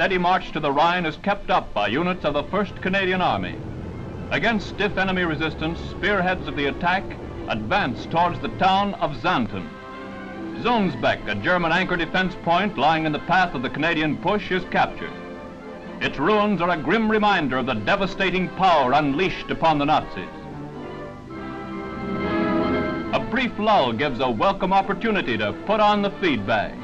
steady march to the Rhine is kept up by units of the 1st Canadian Army. Against stiff enemy resistance, spearheads of the attack advance towards the town of Xanten. Sonsbeck, a German anchor defense point lying in the path of the Canadian push, is captured. Its ruins are a grim reminder of the devastating power unleashed upon the Nazis. A brief lull gives a welcome opportunity to put on the feed bag.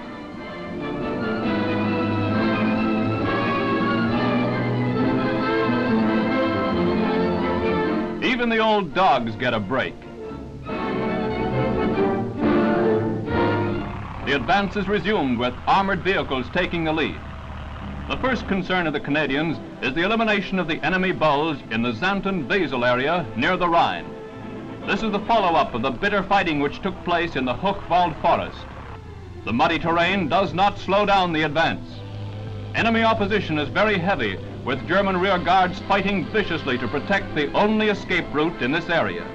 Even the old dogs get a break. The advance is resumed with armored vehicles taking the lead. The first concern of the Canadians is the elimination of the enemy Bulge in the Xanten-Wesel area near the Rhine. This is the follow-up of the bitter fighting which took place in the Hochwald forest. The muddy terrain does not slow down the advance. Enemy opposition is very heavy, with German rear guards fighting viciously to protect the only escape route in this area.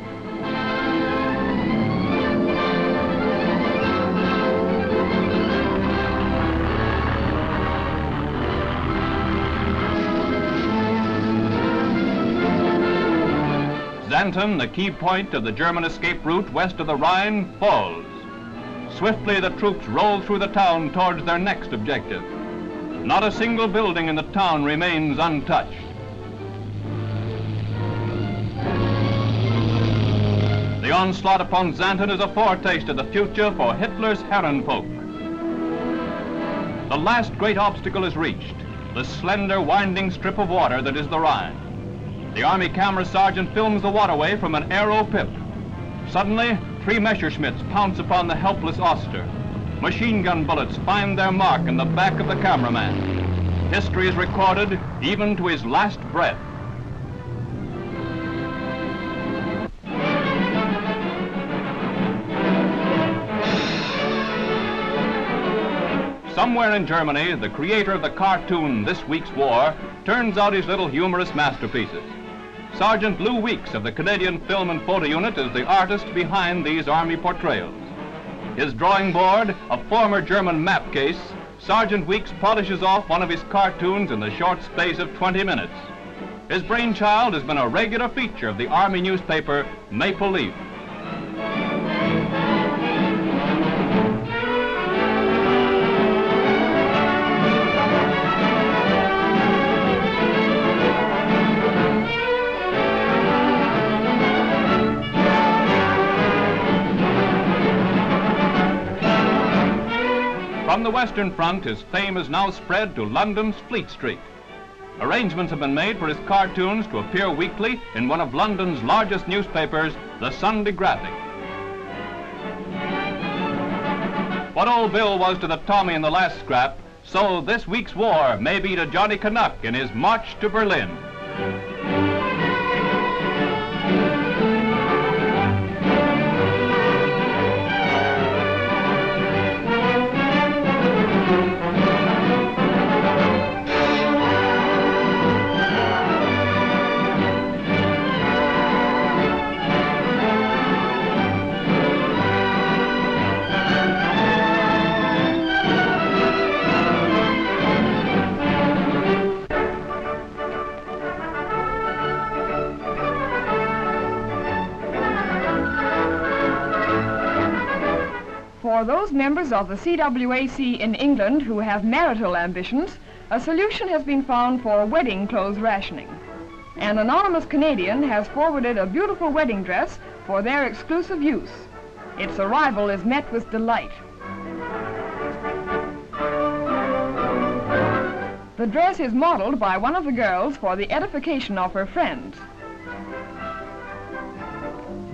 Xanten, the key point of the German escape route west of the Rhine, falls. Swiftly the troops roll through the town towards their next objective. Not a single building in the town remains untouched. The onslaught upon Xanten is a foretaste of the future for Hitler's Herrenvolk. The last great obstacle is reached, the slender winding strip of water that is the Rhine. The Army camera sergeant films the waterway from an aero pip. Suddenly, 3 Messerschmitts pounce upon the helpless Oster. Machine gun bullets find their mark in the back of the cameraman. History is recorded even to his last breath. Somewhere in Germany, the creator of the cartoon This Week's War turns out his little humorous masterpieces. Sergeant Lew Weekes of the Canadian Film and Photo Unit is the artist behind these Army portrayals. His drawing board, a former German map case, Sergeant Weekes polishes off one of his cartoons in the short space of 20 minutes. His brainchild has been a regular feature of the Army newspaper Maple Leaf. From the Western Front, his fame is now spread to London's Fleet Street. Arrangements have been made for his cartoons to appear weekly in one of London's largest newspapers, the Sunday Graphic. What old Bill was to the Tommy in the last scrap, so this week's war may be to Johnny Canuck in his march to Berlin. For those members of the CWAC in England who have marital ambitions, a solution has been found for wedding clothes rationing. An anonymous Canadian has forwarded a beautiful wedding dress for their exclusive use. Its arrival is met with delight. The dress is modeled by one of the girls for the edification of her friends.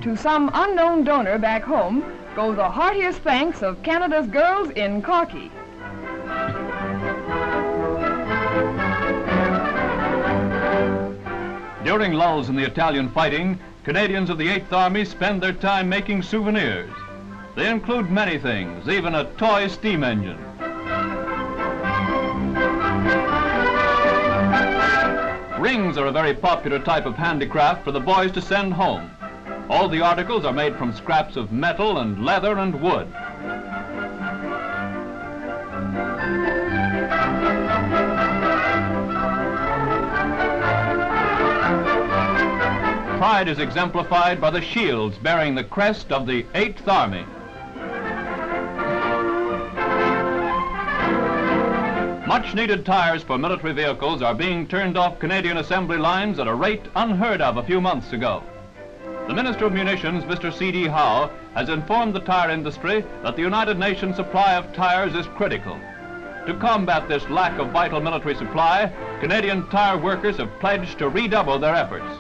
To some unknown donor back home go the heartiest thanks of Canada's girls in khaki. During lulls in the Italian fighting, Canadians of the 8th Army spend their time making souvenirs. They include many things, even a toy steam engine. Rings are a very popular type of handicraft for the boys to send home. All the articles are made from scraps of metal and leather and wood. pride is exemplified by the shields bearing the crest of the 8th Army. Much-needed tires for military vehicles are being turned off Canadian assembly lines at a rate unheard of a few months ago. The Minister of Munitions, Mr. C.D. Howe, has informed the tire industry that the United Nations supply of tires is critical. To combat this lack of vital military supply, Canadian tire workers have pledged to redouble their efforts.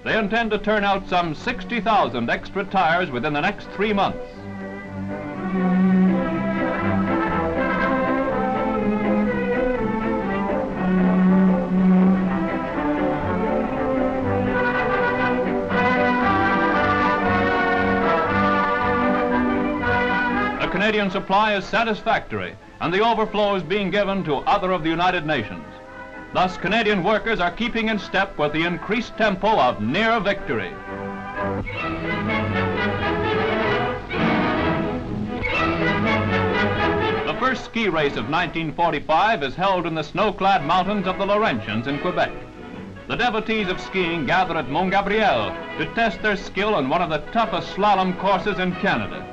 They intend to turn out some 60,000 extra tires within the next 3 months. Canadian supply is satisfactory, and the overflow is being given to other of the United Nations. Thus, Canadian workers are keeping in step with the increased tempo of near victory. The first ski race of 1945 is held in the snow-clad mountains of the Laurentians in Quebec. The devotees of skiing gather at Mont Gabriel to test their skill on one of the toughest slalom courses in Canada.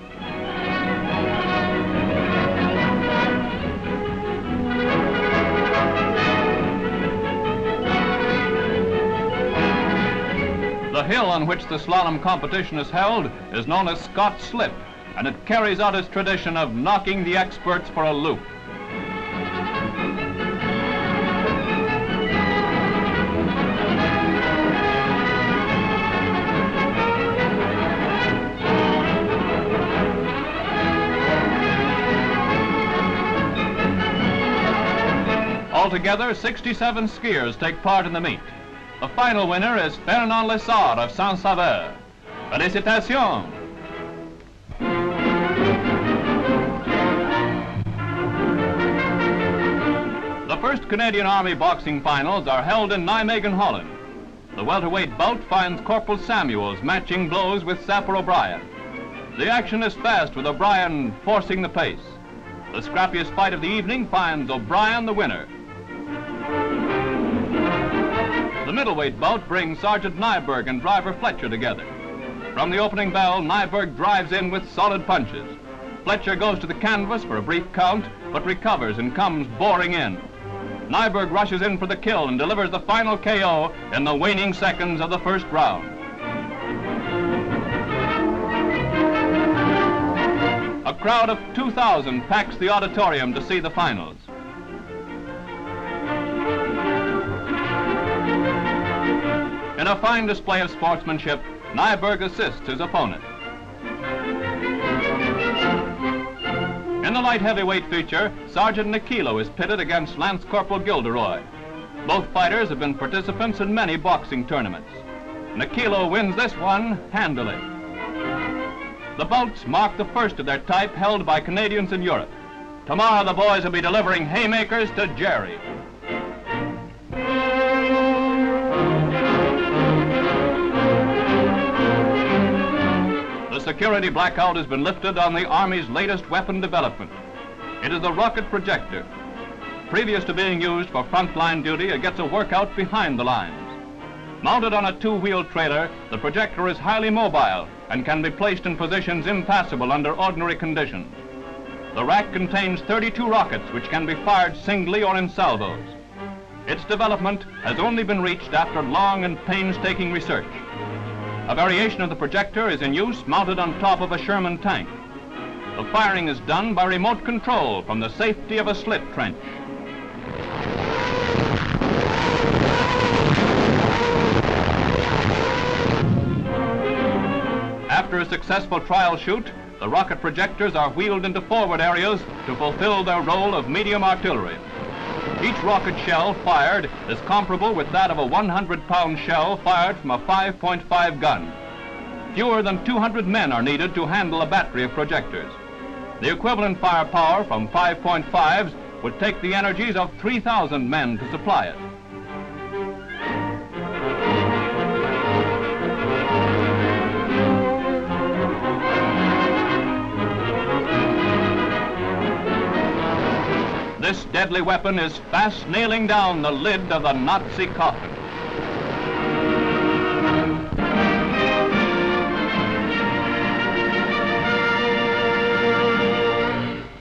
The hill on which the slalom competition is held is known as Scott's Slip, and it carries out its tradition of knocking the experts for a loop. Altogether, 67 skiers take part in the meet. The final winner is Fernand Lessard of Saint-Sauveur. Félicitations! The first Canadian Army boxing finals are held in Nijmegen, Holland. The welterweight bout finds Corporal Samuels matching blows with Sapper O'Brien. The action is fast, with O'Brien forcing the pace. The scrappiest fight of the evening finds O'Brien the winner. The middleweight bout brings Sergeant Nyberg and driver Fletcher together. From the opening bell, Nyberg drives in with solid punches. Fletcher goes to the canvas for a brief count, but recovers and comes boring in. Nyberg rushes in for the kill and delivers the final KO in the waning seconds of the first round. A crowd of 2,000 packs the auditorium to see the finals. In a fine display of sportsmanship, Nyberg assists his opponent. In the light heavyweight feature, Sergeant Nikilo is pitted against Lance Corporal Gilderoy. Both fighters have been participants in many boxing tournaments. Nikilo wins this one handily. The bouts mark the first of their type held by Canadians in Europe. Tomorrow the boys will be delivering haymakers to Jerry. The security blackout has been lifted on the Army's latest weapon development. It is the rocket projector. Previous to being used for frontline duty, it gets a workout behind the lines. Mounted on a two-wheel trailer, the projector is highly mobile and can be placed in positions impassable under ordinary conditions. The rack contains 32 rockets which can be fired singly or in salvos. Its development has only been reached after long and painstaking research. A variation of the projector is in use mounted on top of a Sherman tank. The firing is done by remote control from the safety of a slit trench. After a successful trial shoot, the rocket projectors are wheeled into forward areas to fulfill their role of medium artillery. Each rocket shell fired is comparable with that of a 100-pound shell fired from a 5.5 gun. Fewer than 200 men are needed to handle a battery of projectors. The equivalent firepower from 5.5s would take the energies of 3,000 men to supply it. This deadly weapon is fast nailing down the lid of the Nazi coffin.